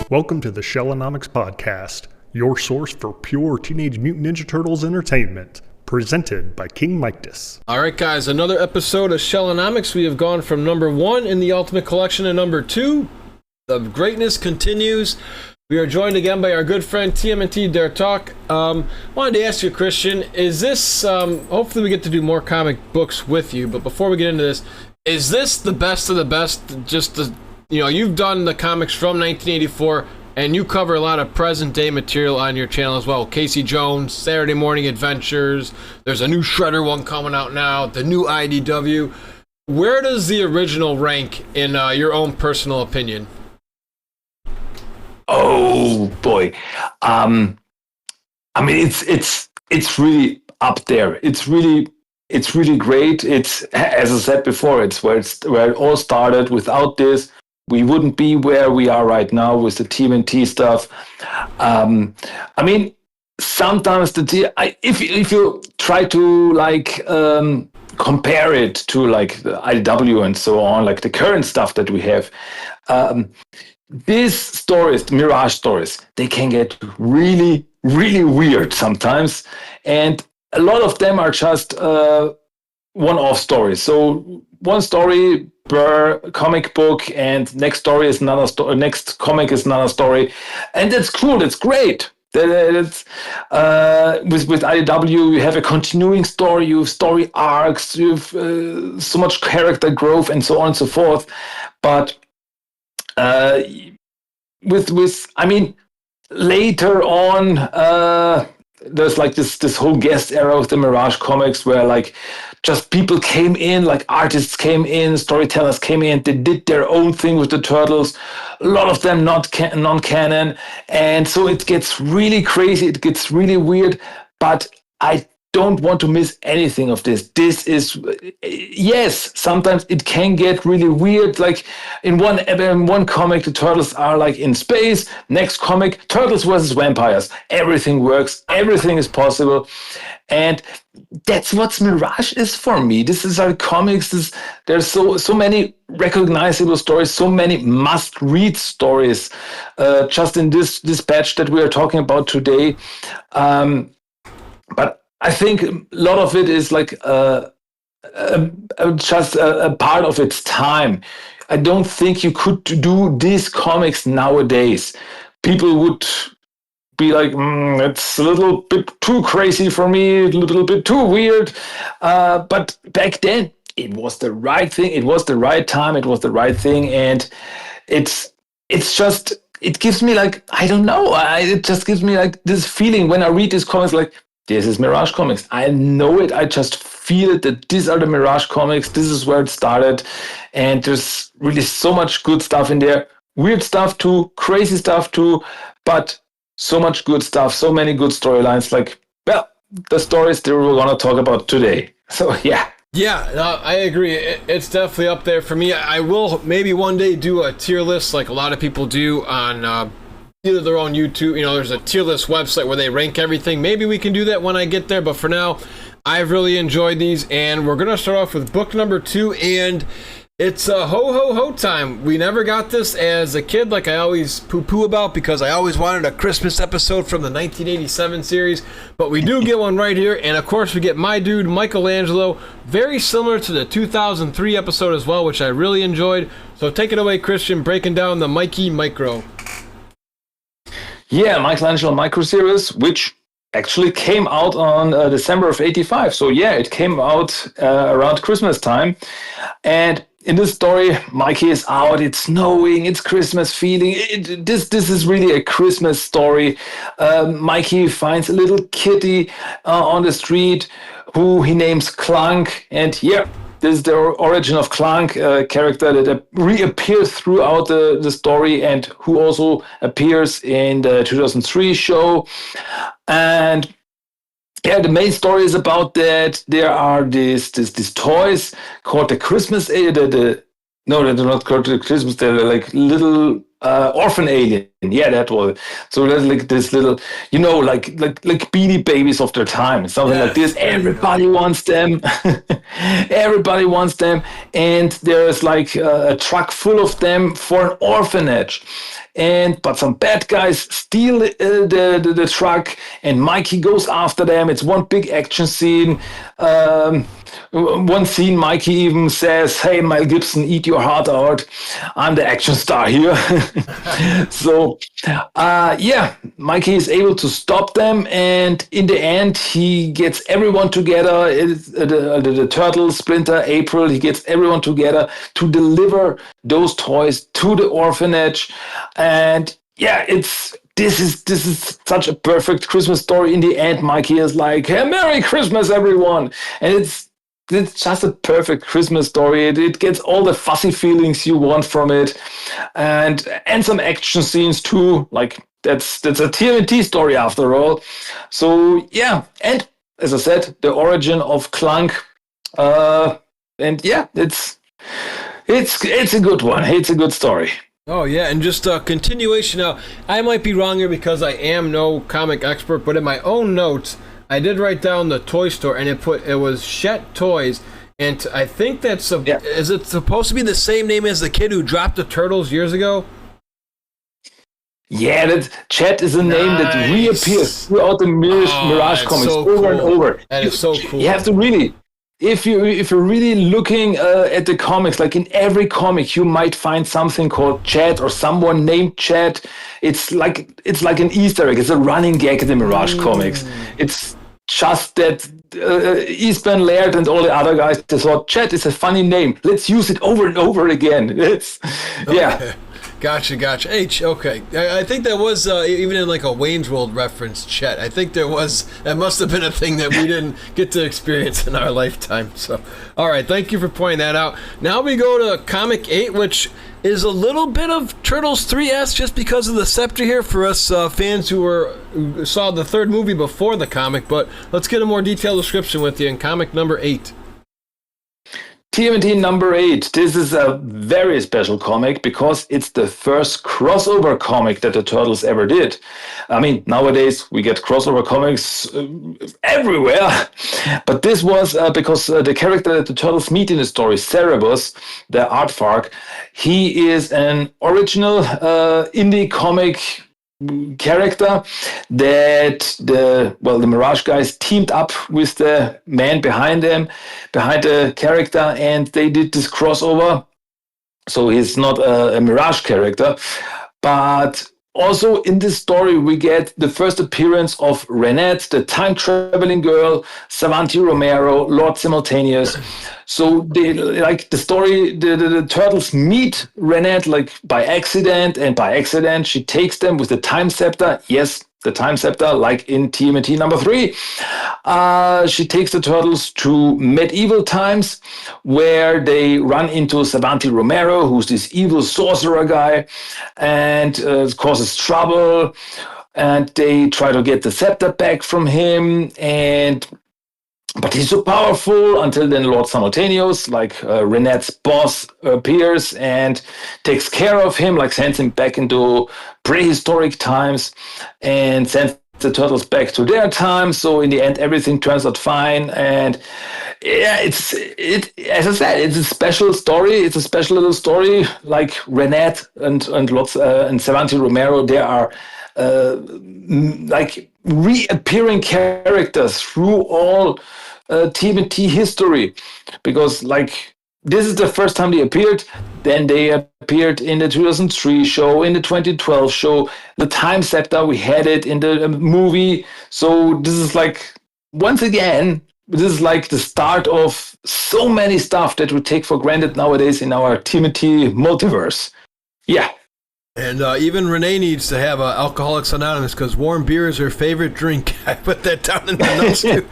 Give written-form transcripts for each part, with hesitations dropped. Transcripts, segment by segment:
Welcome to the Shellonomics Podcast, your source for pure Teenage Mutant Ninja Turtles entertainment, presented by King Mictus. All right, guys, another episode of Shellonomics. We have gone from number 1 in the Ultimate Collection to number 2. The greatness continues. We are joined again by our good friend TMNT Dare Talk. Wanted to ask you, Christian, is this, hopefully we get to do more comic books with you, but before we get into this, is this the best of the best? You've done the comics from 1984, and you cover a lot of present-day material on your channel as well. Casey Jones, Saturday Morning Adventures, there's a new Shredder one coming out now, the new IDW. Where does the original rank in your own personal opinion? Oh boy, it's really up there. It's really great. It's, as I said before, it's where it all started. Without this, we wouldn't be where we are right now with the TMNT stuff. Sometimes if you try to compare it to like the IDW and so on, like the current stuff that we have. These stories, the Mirage stories, they can get really, really weird sometimes. And a lot of them are just one-off stories. So one story per comic book, and next story is another story, next comic is another story. And that's cool, that's great. With IDW, you have a continuing story, you have story arcs, you have so much character growth and so on and so forth. But later on, there's like this whole guest era of the Mirage comics where like just people came in, like artists came in, storytellers came in, they did their own thing with the Turtles, a lot of them non-canon, and so it gets really crazy, it gets really weird, but I don't want to miss anything of this. This is, yes, sometimes it can get really weird. Like in one comic, the Turtles are like in space. Next comic, Turtles versus vampires. Everything works. Everything is possible. And that's what Mirage is for me. This is our comics. There's so many recognizable stories, so many must-read stories. Just in this batch that we are talking about today. But I think a lot of it is like just a part of its time. I don't think you could do these comics nowadays. People would be like, it's a little bit too crazy for me, a little bit too weird. But back then, it was the right thing. It was the right time. It was the right thing. And it's just, it gives me like, I don't know. It just gives me like this feeling when I read these comics, like, this is Mirage Comics. I know it. I just feel it that these are the Mirage Comics. This is where it started. And there's really so much good stuff in there. Weird stuff too, crazy stuff too, but so much good stuff, so many good storylines. Like, well, the stories that we're going to talk about today. So, yeah. Yeah, no, I agree. It's definitely up there for me. I will maybe one day do a tier list like a lot of people do on either their own YouTube, there's a tier list website where they rank everything. Maybe we can do that when I get there, but for now, I've really enjoyed these, and we're going to start off with book number 2, and it's a ho-ho-ho time. We never got this as a kid, like I always poo-poo about, because I always wanted a Christmas episode from the 1987 series, but we do get one right here, and of course we get my dude, Michelangelo, very similar to the 2003 episode as well, which I really enjoyed. So take it away, Christian, breaking down the Mikey Micro. Yeah, Michelangelo Micro Series, which actually came out on December of '85. So yeah, it came out around Christmas time. And in this story, Mikey is out, it's snowing, it's Christmas feeling. This is really a Christmas story. Mikey finds a little kitty on the street who he names Clunk. And yeah, this is the origin of Clunk, a character that reappears throughout the story and who also appears in the 2003 show. And yeah, the main story is about that. There are these toys called the Christmas... No, they're not called the Christmas. They're like little orphan aliens. Yeah, that was so. That's like this little, like Beanie Babies of their time, something like this. There you go. Everybody wants them. Everybody wants them, and there's like a truck full of them for an orphanage. But some bad guys steal the truck, and Mikey goes after them. It's one big action scene. One scene, Mikey even says, "Hey, Mel Gibson, eat your heart out. I'm the action star here." So, Mikey is able to stop them, and in the end, he gets everyone together. The Turtles, Splinter, April. He gets everyone together to deliver those toys to the orphanage, and this is such a perfect Christmas story. In the end, Mikey is like, "Hey, Merry Christmas, everyone!" And it's just a perfect Christmas story. It gets all the fuzzy feelings you want from it, and some action scenes too. Like that's a TMNT story after all. So yeah, and as I said, the origin of Clunk, it's a good one. It's a good story. Oh yeah, and just a continuation. Now, I might be wrong here because I am no comic expert, but in my own notes, I did write down the toy store, and it was Chet Toys, and I think that's is it supposed to be the same name as the kid who dropped the Turtles years ago? Yeah, that Chet is a name that reappears throughout the Mirage comics so over and cool. over. That is so cool. You have to really, if you're really looking at the comics, like in every comic, you might find something called Chet or someone named Chet. It's like an Easter egg. It's a running gag in the Mirage comics. It's just that Eastman Laird and all the other guys, they thought Chet is a funny name. Let's use it over and over again. Yeah. Gotcha. Okay. I think that was even in like a Wayne's World reference, Chet. I think that must have been a thing that we didn't get to experience in our lifetime. So, all right. Thank you for pointing that out. Now we go to Comic 8, which is a little bit of Turtles 3S just because of the scepter here for us fans who saw the third movie before the comic. But let's get a more detailed description with you in comic number 8. TMNT number 8. This is a very special comic because it's the first crossover comic that the Turtles ever did. I mean, nowadays we get crossover comics everywhere, but this was because the character that the Turtles meet in the story, Cerebus, the Aardvark, he is an original indie comic character that the Mirage guys teamed up with the man behind the character, and they did this crossover. So he's not a Mirage character, but also in this story we get the first appearance of Renette, the time-traveling girl, Savanti Romero, Lord Simultaneous. So they like the story. The Turtles meet Renette like by accident, and by accident she takes them with the time scepter. Yes, the time scepter, like in TMNT number 3. She takes the Turtles to medieval times, where they run into Savanti Romero, who's this evil sorcerer guy, and causes trouble. And they try to get the scepter back from him, but he's so powerful until then Lord Simultaneous, like Renette's boss, appears and takes care of him, like sends him back into prehistoric times and sends the Turtles back to their time. So in the end, everything turns out fine. And yeah, as I said, it's a special story. It's a special little story. Like Renette and Savanti Romero, they are like reappearing characters through all TMNT history, because like this is the first time they appeared. Then they appeared in the 2003 show, in the 2012 show, the Time Scepter, we had it in the movie. So this is like, once again, this is like the start of so many stuff that we take for granted nowadays in our TMNT multiverse. Yeah. And even Renee needs to have Alcoholics Anonymous because warm beer is her favorite drink. I put that down in the notes too.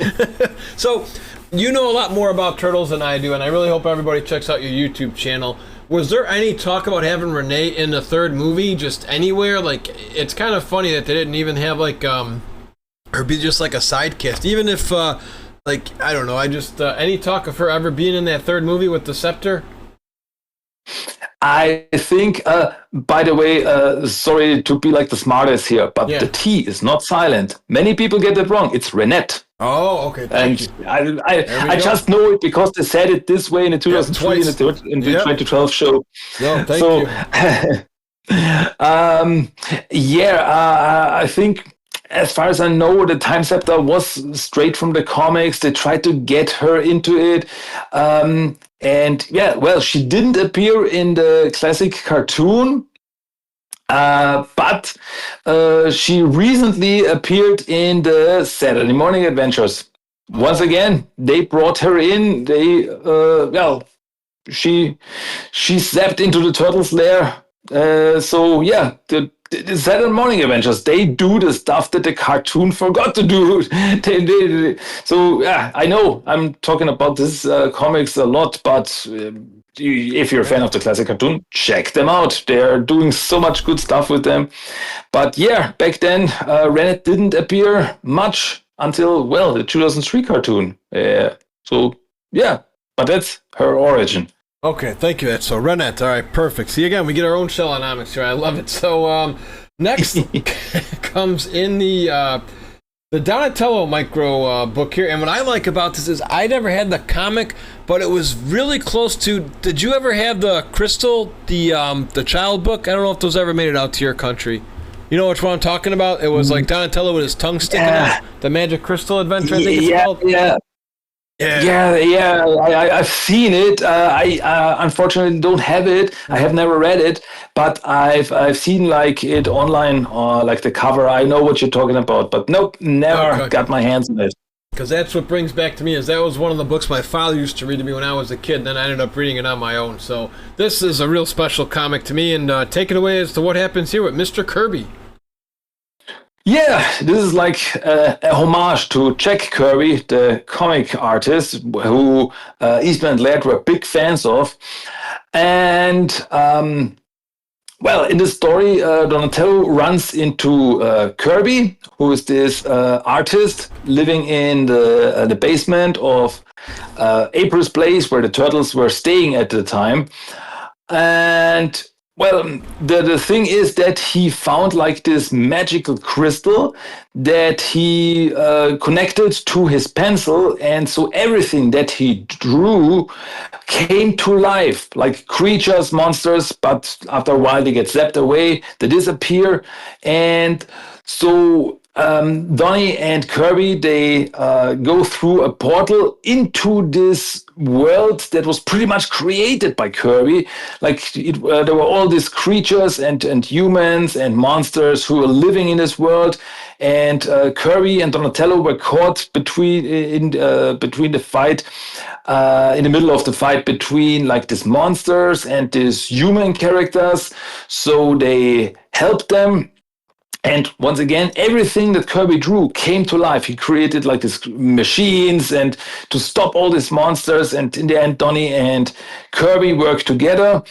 So you know a lot more about Turtles than I do, and I really hope everybody checks out your YouTube channel. Was there any talk about having Renee in the third movie just anywhere? Like, it's kind of funny that they didn't even have like her be just like a side cast, even if like I don't know. I just any talk of her ever being in that third movie with the scepter? I think, by the way, sorry to be like the smartest here, but Yeah. the T is not silent. Many people get it wrong. It's Renette. Oh, okay. Thank you. And There we I go. just know it because they said it this way in the 2003 twice. in the Yep. 2012 show. No, thank So, you. I think as far as I know, the Time Scepter was straight from the comics. They tried to get her into it. And yeah, well, she didn't appear in the classic cartoon, but she recently appeared in the Saturday Morning Adventures. Once again, they brought her in. She stepped into the turtles' lair. So yeah, the Saturday Morning Adventures, they do the stuff that the cartoon forgot to do. So yeah, I know I'm talking about this comics a lot, but if you're a fan of the classic cartoon, check them out. They're doing so much good stuff with them. But yeah, back then, Rennet didn't appear much until, well, the 2003 cartoon. So yeah, but that's her origin. Okay, thank you. That's so Renette. All right, perfect. See, again, we get our own Shellonomics here. I love it. So next comes in the Donatello micro book here. And what I like about this is I never had the comic, but it was really close to. Did you ever have the Crystal, the child book? I don't know if those ever made it out to your country. You know which one I'm talking about? It was like Donatello with his tongue sticking out. The Magic Crystal Adventure, I think it's called. I've seen it. I unfortunately don't have it. I have never read it, but I've seen like it online or like the cover. I know what you're talking about, but nope, never got my hands on it. Because that's what brings back to me is that was one of the books my father used to read to me when I was a kid, and then I ended up reading it on my own. So this is a real special comic to me, and take it away as to what happens here with Mr. Kirby. Yeah, this is like a homage to Jack Kirby, the comic artist who Eastman and Laird were big fans of. And, well, in the story, Donatello runs into Kirby, who is this artist living in the basement of April's place, where the turtles were staying at the time. And well, the thing is that he found like this magical crystal that he connected to his pencil, and so everything that he drew came to life, like creatures, monsters, but after a while they get zapped away, they disappear. And so Donnie and Kirby, they go through a portal into this world that was pretty much created by Kirby. Like there were all these creatures and humans and monsters who were living in this world. And Kirby and Donatello were caught between the fight, in the middle of the fight between like these monsters and these human characters. So they helped them. And once again, everything that Kirby drew came to life. He created like these machines and to stop all these monsters. And in the end, Donnie and Kirby worked together.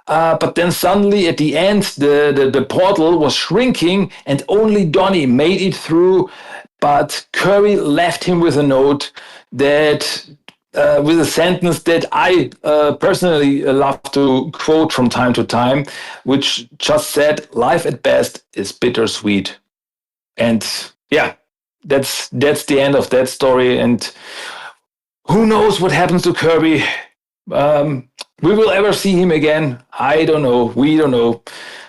But then suddenly at the end, the portal was shrinking and only Donnie made it through. But Kirby left him with a note that with a sentence that I personally love to quote from time to time, which just said, "Life at best is bittersweet." And yeah, that's the end of that story. And who knows what happens to Kirby? We will ever see him again? I don't know. We don't know.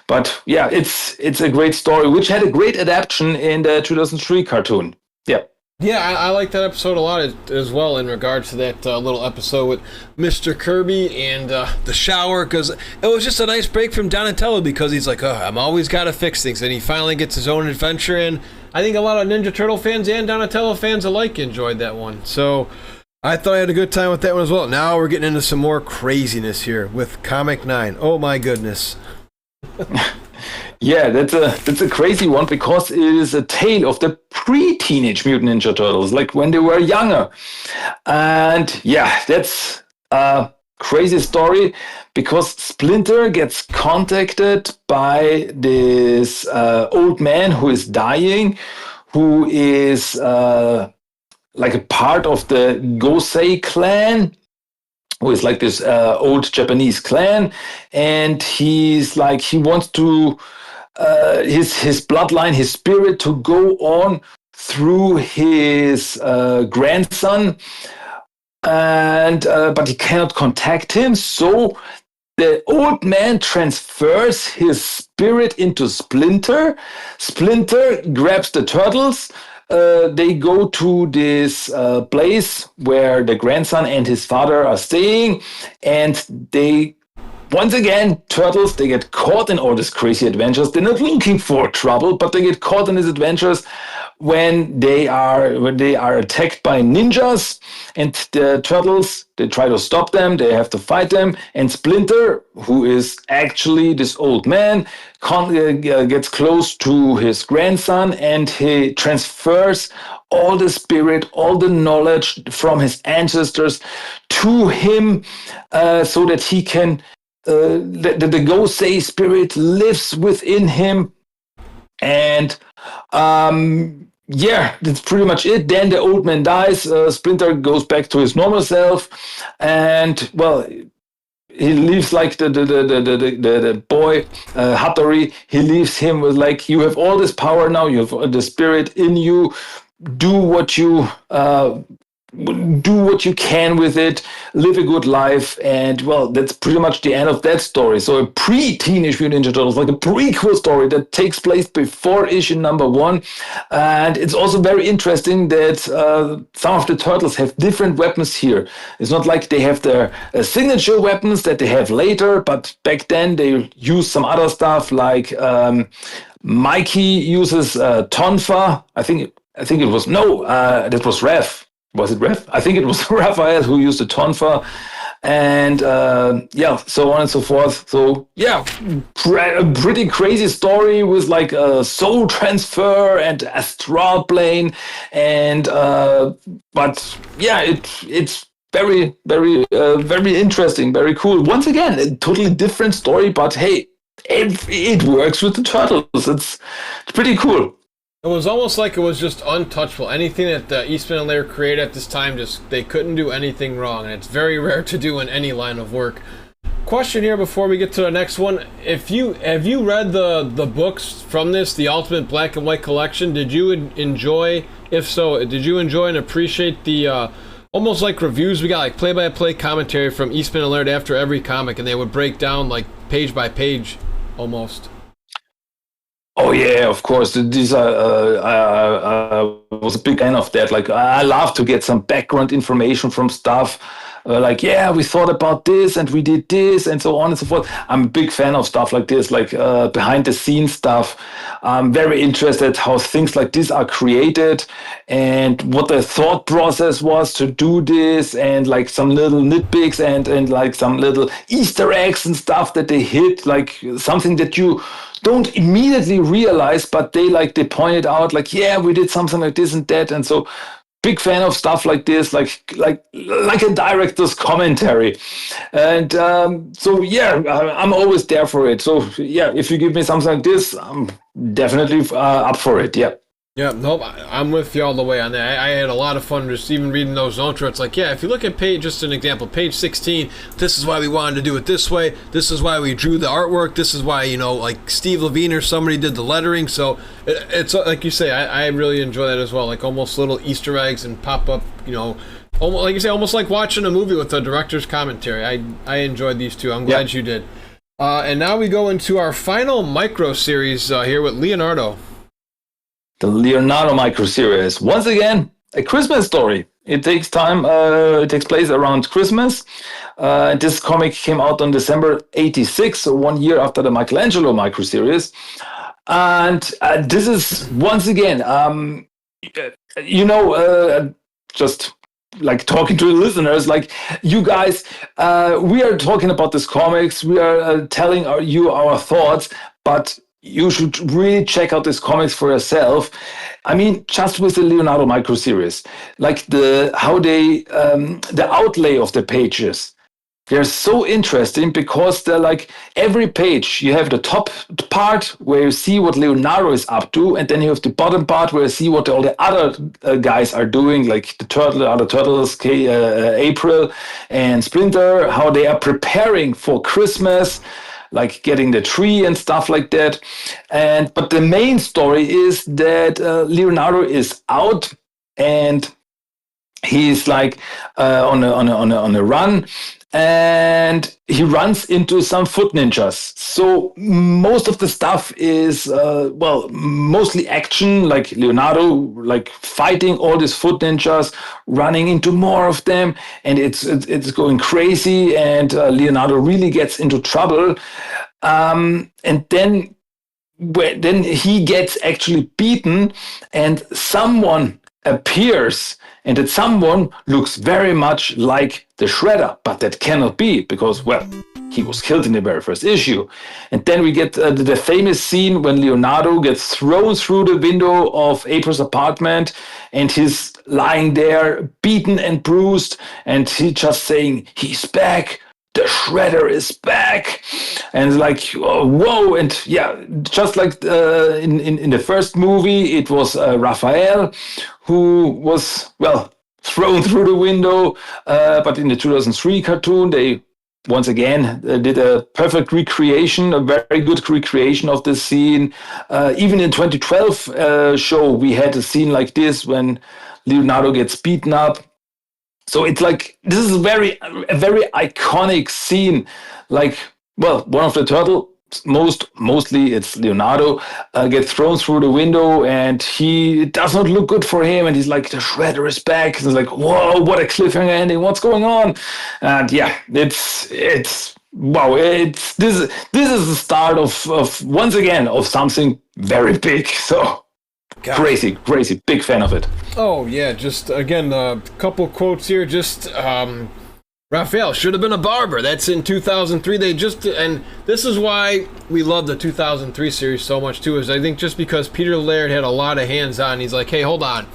But yeah, it's a great story, which had a great adaptation in the 2003 cartoon. Yeah. Yeah, I like that episode a lot as well in regards to that little episode with Mr. Kirby and the shower, because it was just a nice break from Donatello because he's like, I'm always got to fix things, and he finally gets his own adventure, and I think a lot of Ninja Turtle fans and Donatello fans alike enjoyed that one. So I thought I had a good time with that one as well. Now we're getting into some more craziness here with Comic 9. Oh my goodness. Yeah, that's a crazy one because it is a tale of the pre-Teenage Mutant Ninja Turtles, like when they were younger. And yeah, that's a crazy story because Splinter gets contacted by this old man who is dying, who is like a part of the Gosei clan, who is like this old Japanese clan, and he's like he wants to his bloodline, his spirit to go on through his grandson, and but he cannot contact him, so the old man transfers his spirit into Splinter. Splinter grabs the turtles. They go to this place where the grandson and his father are staying, and they once again, turtles, they get caught in all these crazy adventures. They're not looking for trouble, but they get caught in these adventures when they are attacked by ninjas, and the turtles, they try to stop them, they have to fight them, and Splinter, who is actually this old man, gets close to his grandson, and he transfers all the spirit, all the knowledge from his ancestors to him, so that he can the Gosei spirit lives within him, and yeah, that's pretty much it. Then the old man dies. Splinter goes back to his normal self, and well, he leaves like the boy Hattori. He leaves him with like, you have all this power now. You have the spirit in you. Do what you can with it, live a good life, and well, that's pretty much the end of that story. So a pre-Teenage Mutant Ninja Turtles, like a prequel story that takes place before issue number 1. And it's also very interesting that some of the turtles have different weapons here. It's not like they have their signature weapons that they have later, but back then they used some other stuff, like Mikey uses Tonfa. I think it was, that was Rev. Was it Rev? I think it was Raphael who used the tonfa, and yeah, so on and so forth. So yeah, a pretty crazy story with like a soul transfer and astral plane, and but yeah, it's very, very, very interesting, very cool. Once again, a totally different story, but hey, it works with the turtles. It's pretty cool. It was almost like it was just untouchable. Anything that Eastman and Laird created at this time, just they couldn't do anything wrong, and it's very rare to do in any line of work. Question here before we get to the next one: have you read the books from this, the Ultimate Black and White Collection? Did you enjoy? If so, did you enjoy and appreciate the almost like reviews we got, like play-by-play commentary from Eastman and Laird after every comic, and they would break down like page by page, almost? Oh yeah, of course. These are. I was a big fan of that. Like, I love to get some background information from stuff. Like, yeah, we thought about this and we did this and so on and so forth. I'm a big fan of stuff like this, like behind the scenes stuff. I'm very interested how things like this are created and what the thought process was to do this, and like some little nitpicks and like some little Easter eggs and stuff that they hit, like something that you don't immediately realize, but they pointed out, like, yeah, we did something like this and that. And so big fan of stuff like this, like a director's commentary. And so yeah, I'm always there for it. So yeah, if you give me something like this, I'm definitely up for it. Yeah. Yeah, nope, I'm with you all the way on that. I had a lot of fun just even reading those notes where it's like, yeah, if you look at just an example, page 16, this is why we wanted to do it this way, this is why we drew the artwork, this is why, like Steve Levine or somebody did the lettering. So it's like you say, I really enjoy that as well, like almost little Easter eggs and pop up, almost, like you say, almost like watching a movie with the director's commentary. I enjoyed these two. I'm glad you did. And now we go into our final micro series here with Leonardo. The Leonardo micro series, once again, a Christmas story. It takes time. It takes place around Christmas. This comic came out on December '86, so 1 year after the Michelangelo micro series. And this is once again, just like talking to the listeners, like you guys, we are talking about this comics. We are telling you our thoughts, but you should really check out this comics for yourself. I mean, just with the Leonardo micro series, like the outlay of the pages, they're so interesting because they're like every page you have the top part where you see what Leonardo is up to, and then you have the bottom part where you see what all the other guys are doing, like the other turtles, April and Splinter, how they are preparing for Christmas, like getting the tree and stuff like that. But the main story is that Leonardo is out and he's like on a run, and he runs into some foot ninjas. So most of the stuff is mostly action, like Leonardo like fighting all these foot ninjas, running into more of them, and it's going crazy, and Leonardo really gets into trouble, and then he gets actually beaten, and someone appears, and that someone looks very much like the Shredder, but that cannot be because, well, he was killed in the very first issue. And then we get the famous scene when Leonardo gets thrown through the window of April's apartment, and he's lying there beaten and bruised, and he's just saying, "He's back. The Shredder is back," and like, oh, whoa. And yeah, just like in the first movie, it was Raphael who was, well, thrown through the window, but in the 2003 cartoon, they once again did a perfect recreation, a very good recreation of the scene. Even in 2012 show, we had a scene like this when Leonardo gets beaten up. So it's like, this is a very iconic scene. Like, well, one of the turtles, mostly it's Leonardo, gets thrown through the window, and it does not look good for him. And he's like, the Shredder is back. And it's like, whoa, what a cliffhanger ending. What's going on? And yeah, it's wow. This is the start of once again, of something very big. So crazy, big fan of it. Oh yeah, just again a couple quotes here. Just Raphael should have been a barber. That's in 2003. And this is why we love the 2003 series so much too. Is I think just because Peter Laird had a lot of hands on. He's like, hey, hold on.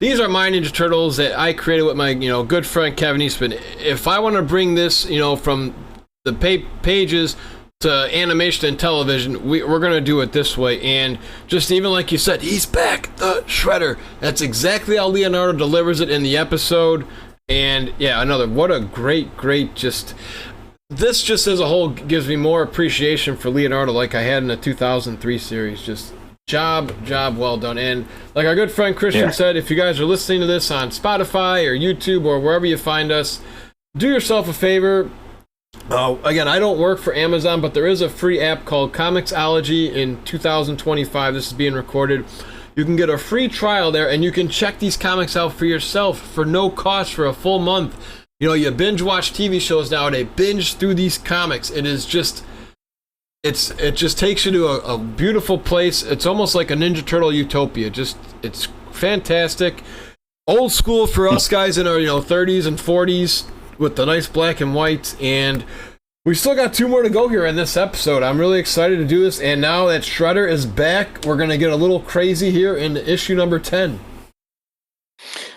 These are my Ninja Turtles that I created with my good friend Kevin Eastman. If I want to bring this from the pages to animation and television, we're going to do it this way. And just even like you said, he's back, the Shredder. That's exactly how Leonardo delivers it in the episode. And yeah, what a great, this just as a whole gives me more appreciation for Leonardo like I had in the 2003 series. Just job well done. And like our good friend Christian said, if you guys are listening to this on Spotify or YouTube or wherever you find us, do yourself a favor. Again, I don't work for Amazon, but there is a free app called Comixology in 2025. This is being recorded. You can get a free trial there, and you can check these comics out for yourself for no cost for a full month. You binge watch TV shows nowadays, binge through these comics. It just takes you to a beautiful place. It's almost like a Ninja Turtle utopia. It's fantastic. Old school for us guys in our 30s and 40s. With the nice black and white, and we still got 2 more to go here in this episode. I'm really excited to do this, and now that Shredder is back, we're gonna get a little crazy here in issue number 10.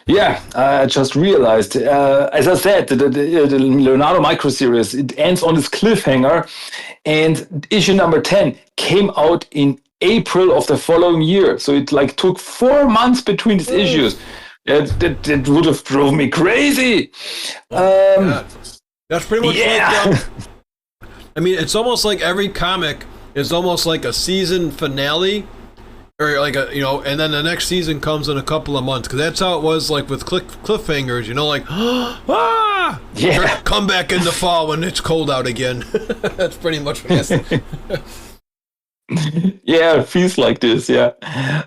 Yeah, I just realized, as I said, the Leonardo micro series, it ends on this cliffhanger, and issue number 10 came out in April of the following year, so it like took 4 months between these issues. That would have drove me crazy. That's pretty much like. I mean, it's almost like every comic is almost like a season finale, or like and then the next season comes in a couple of months, because that's how it was like with cliffhangers. Like, come back in the fall when it's cold out again. That's pretty much what it is. Yeah, it feels like this. Yeah.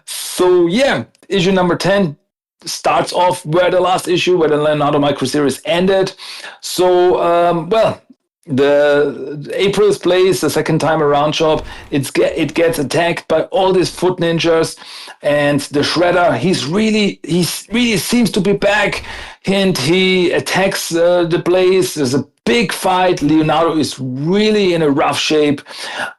So yeah, issue number 10. Starts off where the last issue, where the Leonardo micro series ended. So, the April's place, the second time around shop, it gets attacked by all these foot ninjas, and the Shredder, he really seems to be back, and he attacks the place. There's a big fight. Leonardo is really in a rough shape,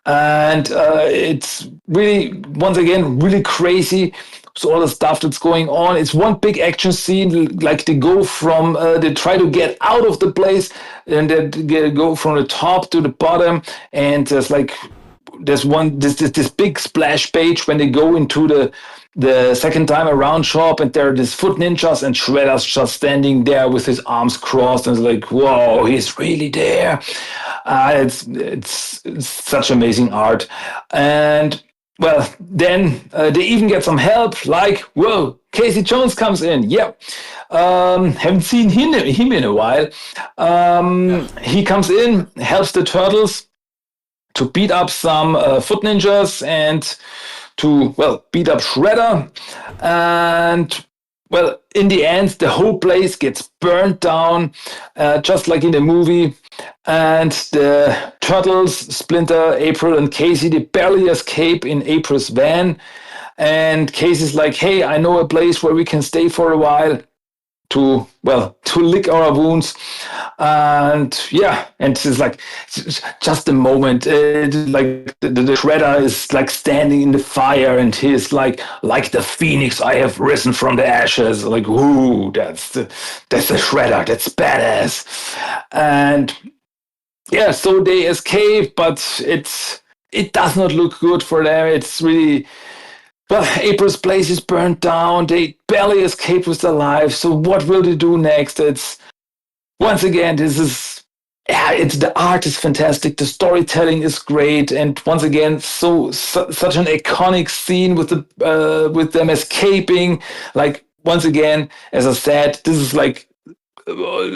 and it's really, once again, really crazy. So all the stuff that's going on, it's one big action scene. Like they go from, they try to get out of the place, and they go from the top to the bottom, and there's this big splash page when they go into the second time around shop, and there are these foot ninjas, and Shredder's just standing there with his arms crossed, and it's like, whoa, he's really there. It's such amazing art. And well, then they even get some help, like, whoa, Casey Jones comes in. Yep. Haven't seen him in a while. He comes in, helps the Turtles to beat up some foot ninjas and to, well, beat up Shredder. And, well, in the end, the whole place gets burned down, just like in the movie. And the Turtles, Splinter, April, and Casey, they barely escape in April's van. And Casey's like, hey, I know a place where we can stay for a while to lick our wounds. And yeah, and it's like just a moment, like the Shredder is like standing in the fire, and he's like the phoenix, I have risen from the ashes. Like, ooh, that's the Shredder, that's badass. And yeah, so they escape, but it does not look good for them. It's really, well, April's place is burned down. They barely escape with their lives. So what will they do next? It's, once again, the art is fantastic. The storytelling is great. And once again, such an iconic scene with them escaping. Like, once again, as I said, this is like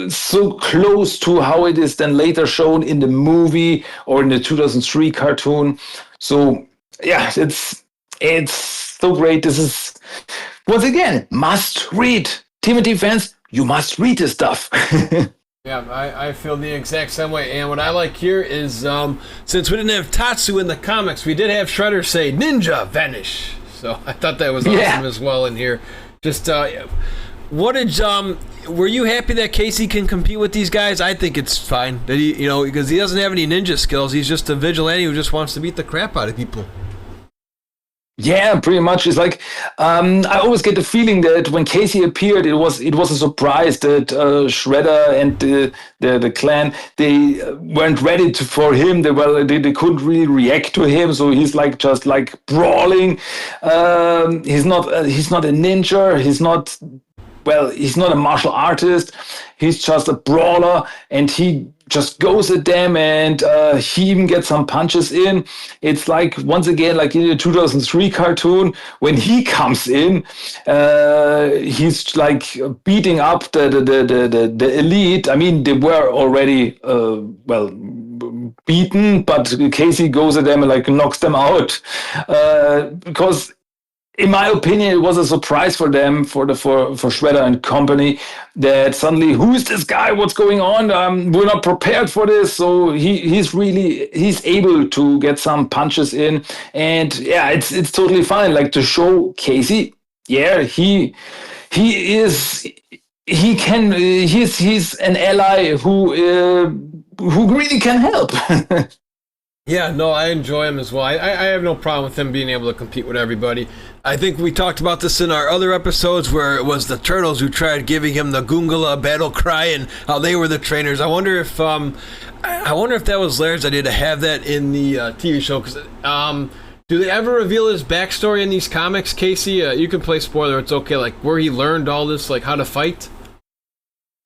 so close to how it is then later shown in the movie or in the 2003 cartoon. So yeah, it's so great. This is, once again, must read. TMNT fans, you must read this stuff. Yeah, I feel the exact same way. And what I like here is, since we didn't have Tatsu in the comics, we did have Shredder say, "Ninja, vanish." So I thought that was awesome as well in here. Just, what did, were you happy that Casey can compete with these guys? I think it's fine. That he, because he doesn't have any ninja skills. He's just a vigilante who just wants to beat the crap out of people. Yeah, pretty much. It's like, I always get the feeling that when Casey appeared, it was a surprise that Shredder and the clan, they weren't ready for him. They couldn't really react to him. So he's like just like brawling. He's not a ninja. He's not a martial artist. He's just a brawler, and he just goes at them, and he even gets some punches in. It's like, once again, like in the 2003 cartoon, when he comes in, he's like beating up the elite. I mean, they were already beaten, but Casey goes at them and like knocks them out, because, in my opinion, it was a surprise for them, for Shredder and company, that suddenly, who's this guy? What's going on? We're not prepared for this. So he's able to get some punches in, and yeah, it's totally fine. Like, to show Casey, yeah, he's an ally who really can help. Yeah, no, I enjoy him as well. I have no problem with him being able to compete with everybody. I think we talked about this in our other episodes, where it was the Turtles who tried giving him the Goongala battle cry and how they were the trainers. I wonder if that was Laird's idea to have that in the TV show. Because do they ever reveal his backstory in these comics, Casey? You can play spoiler; it's okay. Like, where he learned all this, like how to fight.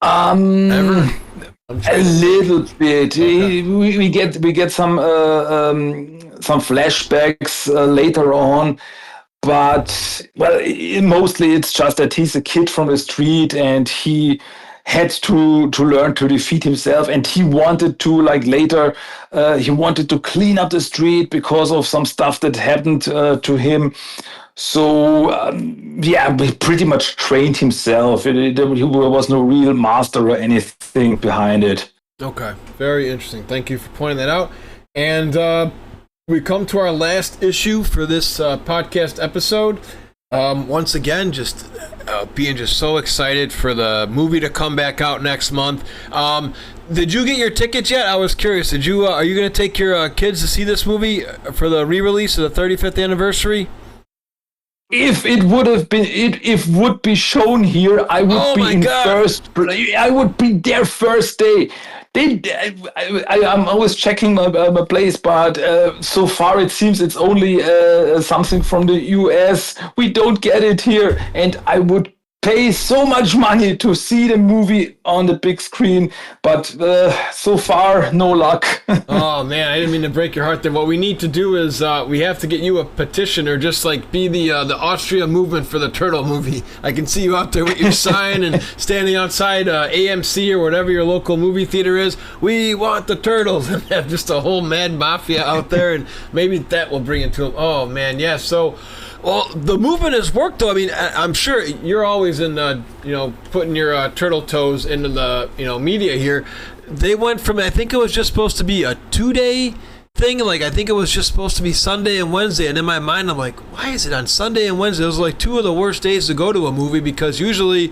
Ever? A little bit. Okay. We get some flashbacks later on, but mostly it's just that he's a kid from the street, and he had to learn to defeat himself, and he wanted to, like, later he wanted to clean up the street because of some stuff that happened to him. So, he pretty much trained himself. He was no real master or anything behind it. Okay, very interesting. Thank you for pointing that out. And we come to our last issue for this podcast episode. Once again, just being just so excited for the movie to come back out next month. Did you get your tickets yet? I was curious. Are you going to take your kids to see this movie for the re-release of the 35th anniversary? if it would have been, if would be shown here, I would Oh be my in God. first. I would be there first day. I'm always checking my place, but so far it seems it's only something from the US. We don't get it here, and I would pay so much money to see the movie on the big screen, but so far no luck. Oh man, I didn't mean to break your heart there. What we need to do is we have to get you a petition, or just like be the Austria movement for the Turtle movie. I can see you out there with your sign and standing outside AMC or whatever your local movie theater is. We want the Turtles, and have just a whole mad mafia out there, and maybe that will bring it to them. Oh man, yeah. So. Well, the movement has worked, though. I mean, I'm sure you're always in, putting your turtle toes into the, media here. They went from, I think it was just supposed to be a 2-day thing. Like, I think it was just supposed to be Sunday and Wednesday. And in my mind, I'm like, why is it on Sunday and Wednesday? Those are like two of the worst days to go to a movie, because usually,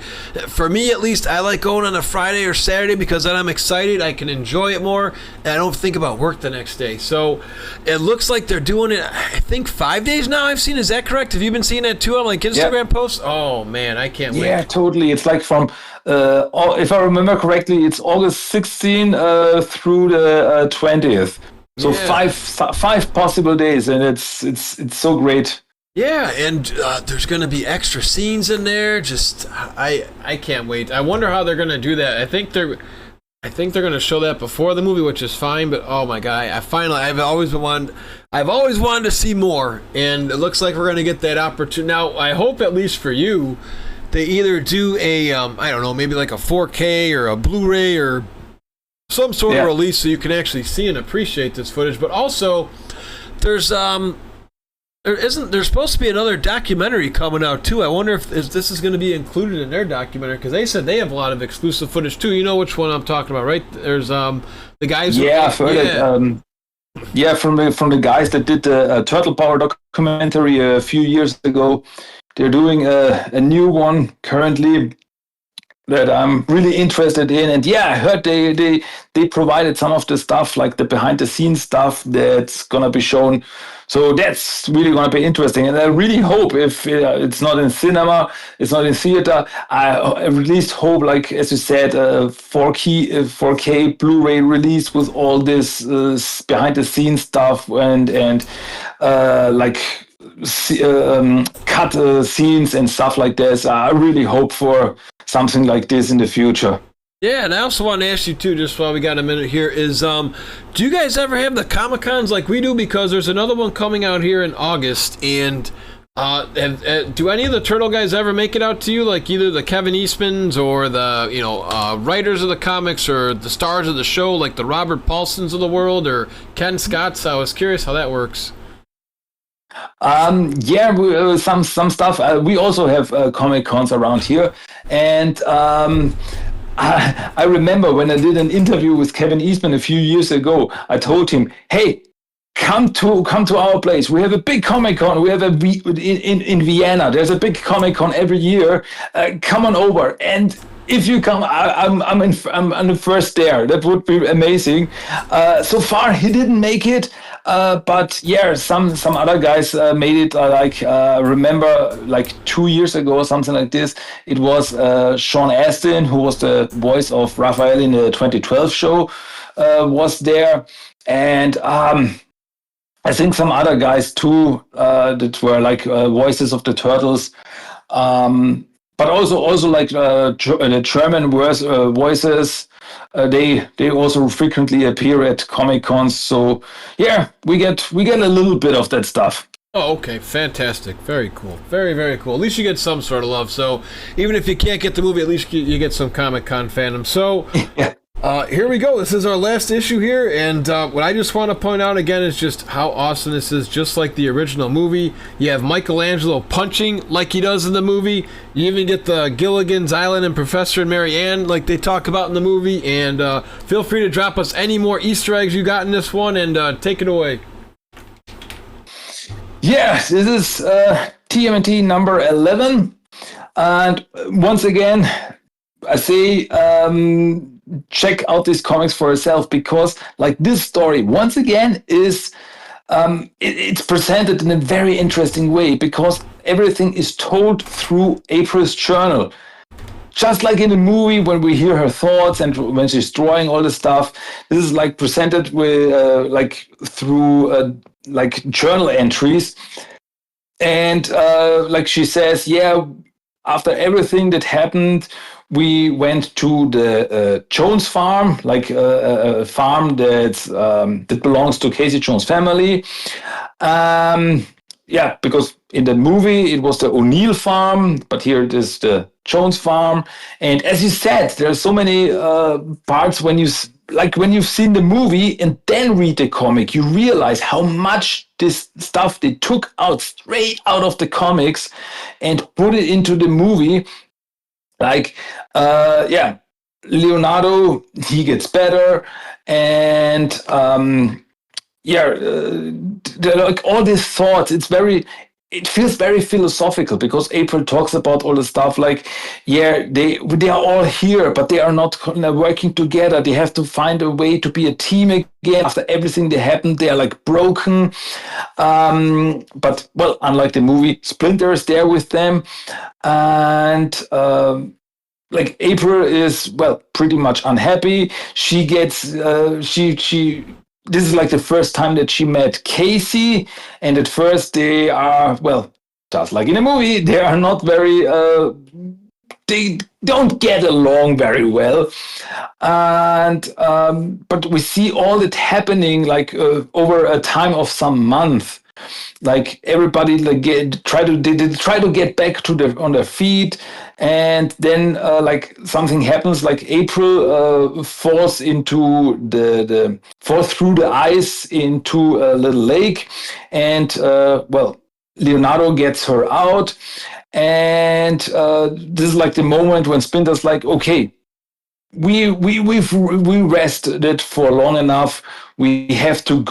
for me at least, I like going on a Friday or Saturday because then I'm excited. I can enjoy it more, and I don't think about work the next day. So it looks like they're doing it, I think 5 days now I've seen. Is that correct? Have you been seeing that too on like Instagram posts? Oh man, I can't wait. Yeah, totally. It's like from, if I remember correctly, it's August 16 through the 20th. So Yeah. five possible days, and it's so great. Yeah, and there's going to be extra scenes in there. Just I can't wait. I wonder how they're going to do that. I think they're going to show that before the movie, which is fine. But oh my god, I've always wanted to see more, and it looks like we're going to get that opportunity. Now, I hope, at least for you, they either do a I don't know, maybe like a 4K or a Blu-ray or some sort of release, so you can actually see and appreciate this footage. But also, there's supposed to be another documentary coming out too. I wonder if this is going to be included in their documentary, because they said they have a lot of exclusive footage too. You know which one I'm talking about, right? There's the guys. Yeah, I've heard it. Yeah, from the guys that did the Turtle Power documentary a few years ago. They're doing a new one currently that I'm really interested in. And yeah, I heard they provided some of the stuff, like the behind the scenes stuff that's gonna be shown. So that's really gonna be interesting. And I really hope, if it's not in cinema, it's not in theater, I at least hope, like as you said, 4K Blu-ray release with all this behind the scenes stuff and like cut scenes and stuff like this. I really hope for something like this in the future. Yeah, and I also want to ask you too, just while we got a minute here, is do you guys ever have the Comic-Cons like we do? Because there's another one coming out here in August, and do any of the Turtle guys ever make it out to you? Like either the Kevin Eastmans or the writers of the comics, or the stars of the show, like the Robert Paulsons of the world, or Ken Scotts? I was curious how that works. Some stuff. We also have Comic Cons around here, and I remember when I did an interview with Kevin Eastman a few years ago. I told him, "Hey, come to our place. We have a big Comic Con. We have in Vienna. There's a big Comic Con every year. Come on over." And if you come, I'm on the first there. That would be amazing. So far, he didn't make it. But yeah, some other guys made it. Remember, like 2 years ago or something like this. It was Sean Astin, who was the voice of Raphael in the 2012 show, was there, and I think some other guys too that were like voices of the Turtles. But also like the German voices, they also frequently appear at Comic Cons. So yeah, we get a little bit of that stuff. Oh, okay, fantastic, very cool, very, very cool. At least you get some sort of love. So even if you can't get the movie, at least you get some Comic-Con fandom. So Yeah. Here we go. This is our last issue here, and what I just want to point out again is just how awesome this is. Just like the original movie, you have Michelangelo punching like he does in the movie. You even get the Gilligan's Island and Professor and Mary Ann like they talk about in the movie. And feel free to drop us any more Easter eggs you got in this one, and take it away. Yeah, this is TMNT number 11, and once again, I say, check out these comics for yourself, because like this story once again is it's presented in a very interesting way, because everything is told through April's journal. Just like in the movie, when we hear her thoughts and when she's drawing all the stuff, this is like presented with like through like journal entries. And like she says, yeah, after everything that happened, we went to the Jones farm, like a farm that belongs to Casey Jones' family. Yeah, because in the movie it was the O'Neill farm, but here it is the Jones farm. And as you said, there are so many parts when you've seen the movie and then read the comic, you realize how much this stuff they took out straight out of the comics and put it into the movie. Like, yeah, Leonardo, he gets better, and like all these thoughts, it feels very philosophical, because April talks about all the stuff like, yeah, they are all here, but they are not working together. They have to find a way to be a team again after everything that happened. They are like broken. But well, unlike the movie, Splinter is there with them, and like April is, well, pretty much unhappy. She gets this is like the first time that she met Casey, and at first they are, well, just like in a movie, they are not very, they don't get along very well. And, but we see all that happening like over a time of some month. Like everybody try to get back on their feet, and then like something happens. Like April falls through the ice into a little lake, and well, Leonardo gets her out, and this is like the moment when Splinter's like, okay, we rested for long enough. We have to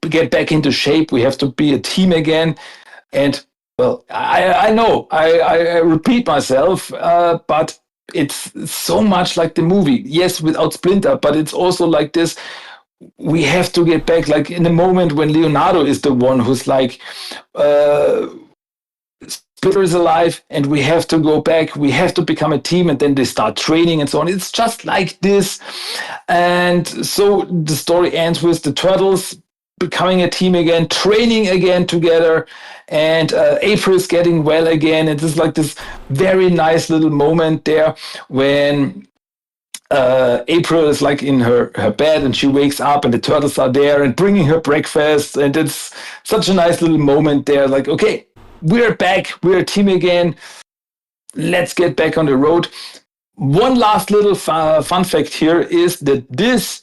get back into shape. We have to be a team again. And well, I know I repeat myself, but it's so much like the movie. Yes, without Splinter, but it's also like this. We have to get back, like in the moment when Leonardo is the one who's like, Splinter is alive, and we have to go back. We have to become a team, and then they start training and so on. It's just like this, and so the story ends with the Turtles becoming a team again, training again together, and April is getting well again. And it's like this very nice little moment there when April is like in her bed, and she wakes up, and the Turtles are there and bringing her breakfast, and it's such a nice little moment there. Like, okay, we're back, we're a team again, let's get back on the road. One last little fun fact here is that this,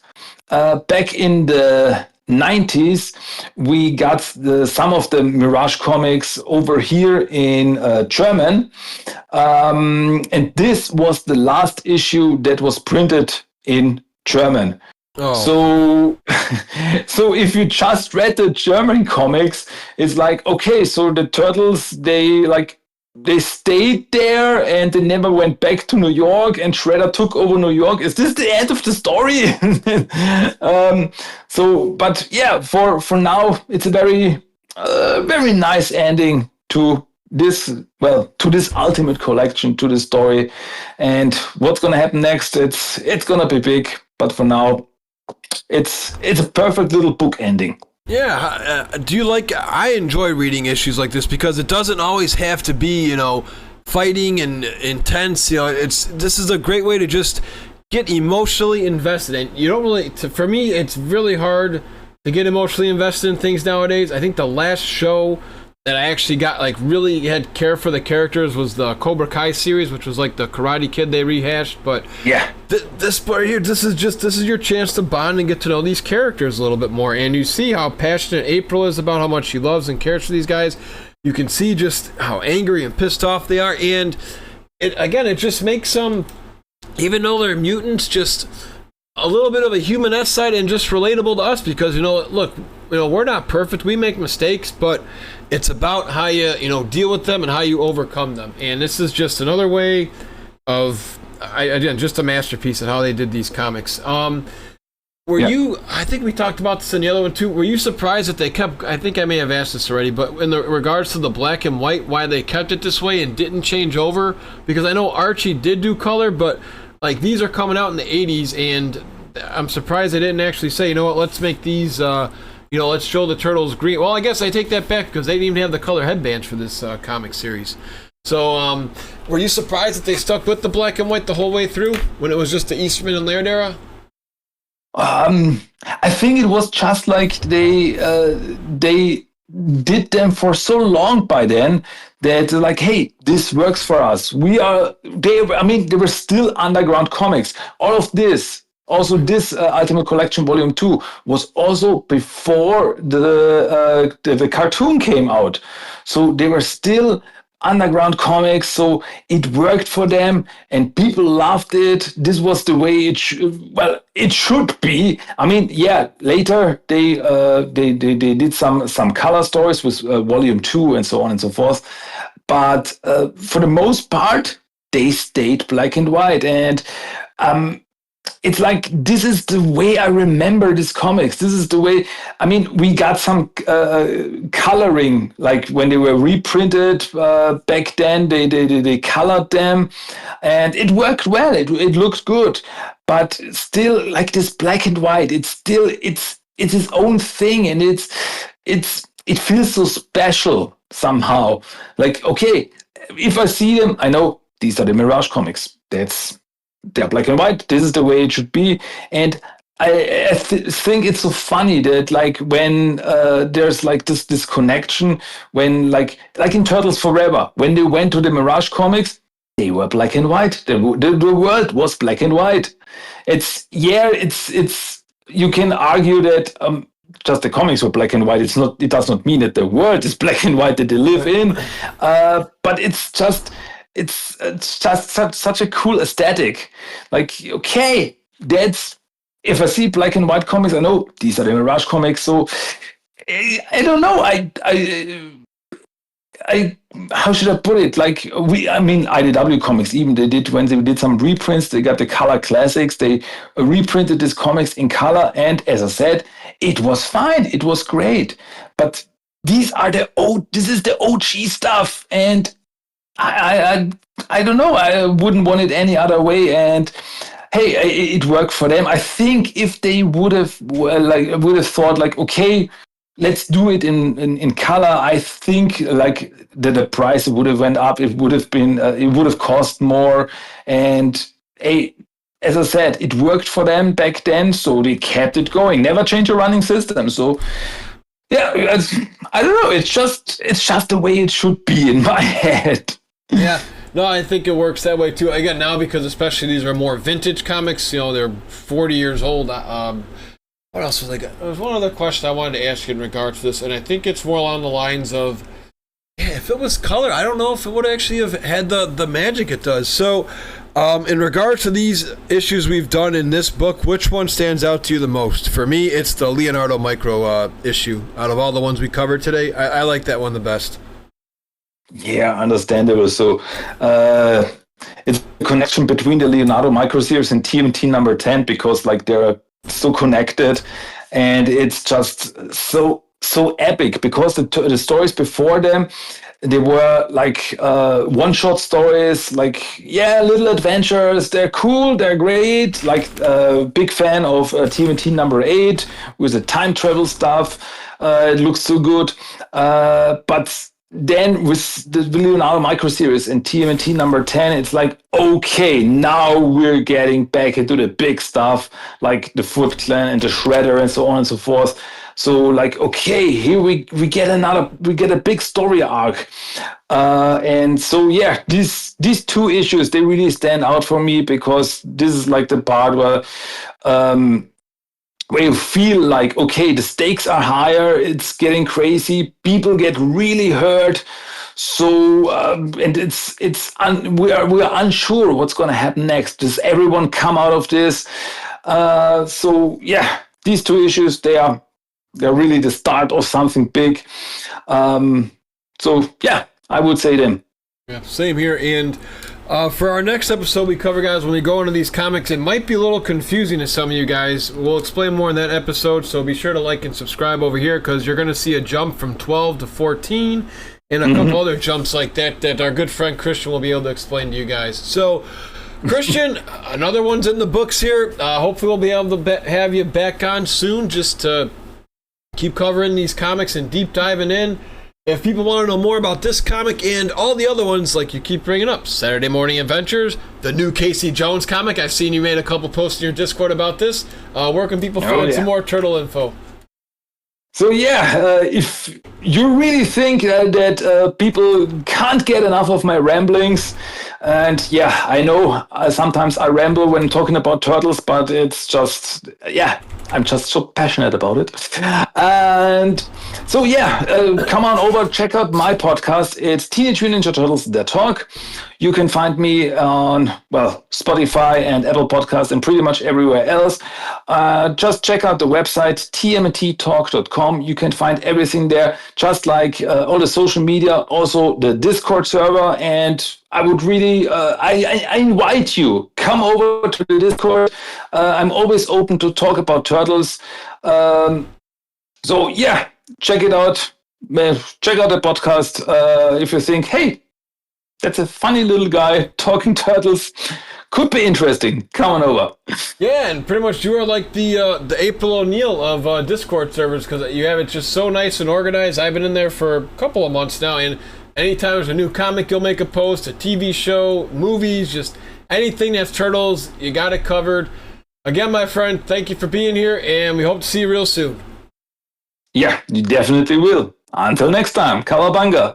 back in the 90s, we got some of the Mirage comics over here in German, and this was the last issue that was printed in German. Oh. So if you just read the German comics, it's like, okay, so the Turtles, they stayed there and they never went back to New York, and Shredder took over New York. Is this the end of the story? But yeah, for now, it's a very nice ending to this ultimate collection, to the story. And what's gonna happen next? It's gonna be big, but for now, it's a perfect little book ending. Yeah, I enjoy reading issues like this because it doesn't always have to be, fighting and intense. This is a great way to just get emotionally invested. And you don't really, for me, it's really hard to get emotionally invested in things nowadays. I think the last show that I actually got really had care for the characters was the Cobra Kai series, which was like the Karate Kid they rehashed. But yeah, this part here, this is your chance to bond and get to know these characters a little bit more, and you see how passionate April is about how much she loves and cares for these guys. You can see just how angry and pissed off they are, and it just makes them, even though they're mutants, just a little bit of a humaness side and just relatable to us, because look, we're not perfect, we make mistakes, but it's about how you deal with them and how you overcome them. And this is just another way of, again, just a masterpiece of how they did these comics. Were Yeah. you? I think we talked about this in the other one too. Were you surprised that they kept? I think I may have asked this already, but in the regards to the black and white, why they kept it this way and didn't change over? Because I know Archie did do color, but like these are coming out in the '80s, and I'm surprised they didn't actually say, you know what, let's make these. Let's show the turtles green. Well, I guess I take that back because they didn't even have the color headbands for this comic series. So, were you surprised that they stuck with the black and white the whole way through when it was just the Easterman and Laird era? I think it was just like they did them for so long by then that like, hey, this works for us. They were still underground comics. All of this, also this Ultimate Collection Volume 2 was also before the cartoon came out. So they were still underground comics, so it worked for them and people loved it. This was the way it should be. I mean, yeah, later they did some color stories with volume 2 and so on and so forth, but for the most part they stayed black and white. And it's like, this is the way I remember these comics. This is the way, I mean, we got some coloring, like when they were reprinted back then, they colored them and it worked well. It looked good, but still like this black and white, it's its own thing. And it feels so special somehow. Like, okay, if I see them, I know these are the Mirage comics. They're black and white. This is the way it should be. And I think it's so funny that like when there's like this connection when like in Turtles Forever, when they went to the Mirage comics, they were black and white. The world was black and white. It's you can argue that just the comics were black and white. It does not mean that the world is black and white that they live in. But it's just such a cool aesthetic. Like, okay, if I see black and white comics, I know these are the Mirage comics. So I don't know. I how should I put it? Like IDW Comics, even when they did some reprints, they got the color classics. They reprinted these comics in color, and as I said, it was fine. It was great. But this is the OG stuff, and I don't know. I wouldn't want it any other way. And hey, it worked for them. I think if they would have thought like, okay, let's do it in color, I think like the price would have went up. It would have cost more. And as I said, it worked for them back then, so they kept it going. Never change a running system. So yeah, I don't know. It's just the way it should be in my head. Yeah, no, I think it works that way too. Again, now because especially these are more vintage comics, they're 40 years old. What else was I got? There was one other question I wanted to ask you in regard to this, and I think it's more along the lines of, if it was color, I don't know if it would actually have had the magic it does. So, in regards to these issues we've done in this book, which one stands out to you the most? For me, it's the Leonardo Micro issue. Out of all the ones we covered today, I like that one the best. Yeah, understandable. So it's a connection between the Leonardo Micro series and TMNT number 10 because like they're so connected, and it's just so epic because the stories before them, they were like one-shot stories, like little adventures. They're cool, they're great. Like big fan of TMNT number 8 with the time travel stuff. It looks so good, but then with the Leonardo Micro series and TMNT number 10, it's like, okay, now we're getting back into the big stuff, like the Foot Clan and the Shredder and so on and so forth. So like, okay, here we get a big story arc. And so yeah, these two issues, they really stand out for me because this is like the part where you feel like, okay, the stakes are higher, it's getting crazy, people get really hurt. So and we're unsure what's going to happen next. Does everyone come out of this? So yeah, these two issues, they're really the start of something big. So yeah, I would say them. Yeah, same here. And for our next episode, we cover, guys, when we go into these comics, it might be a little confusing to some of you guys. We'll explain more in that episode, so be sure to like and subscribe over here, because you're going to see a jump from 12 to 14 and a couple other jumps like that that our good friend Christian will be able to explain to you guys. So, Christian, another one's in the books here. Hopefully we'll be able to have you back on soon, just to keep covering these comics and deep diving in. If people want to know more about this comic and all the other ones, like you keep bringing up, Saturday Morning Adventures, the new Casey Jones comic, I've seen you made a couple posts in your Discord about this. Where can people find some more turtle info? So if you really think that people can't get enough of my ramblings, and I know sometimes I ramble when talking about turtles, but it's just, I'm just so passionate about it. And so come on over, check out my podcast. It's Teenage Mutant Ninja Turtles, The Talk. You can find me on, Spotify and Apple Podcasts and pretty much everywhere else. Just check out the website, tmnttalk.com. You can find everything there, just like all the social media, also the Discord server. And I would really, I invite you, come over to the Discord. I'm always open to talk about turtles. Check it out. Check out the podcast. If you think, hey, that's a funny little guy talking turtles, could be interesting. Come on over. Yeah, and pretty much you are like the April O'Neil of Discord servers, because you have it just so nice and organized. I've been in there for a couple of months now, and anytime there's a new comic, you'll make a post, a TV show, movies, just anything that's turtles, you got it covered. Again, my friend, thank you for being here, and we hope to see you real soon. Yeah, you definitely will. Until next time, Kawabanga.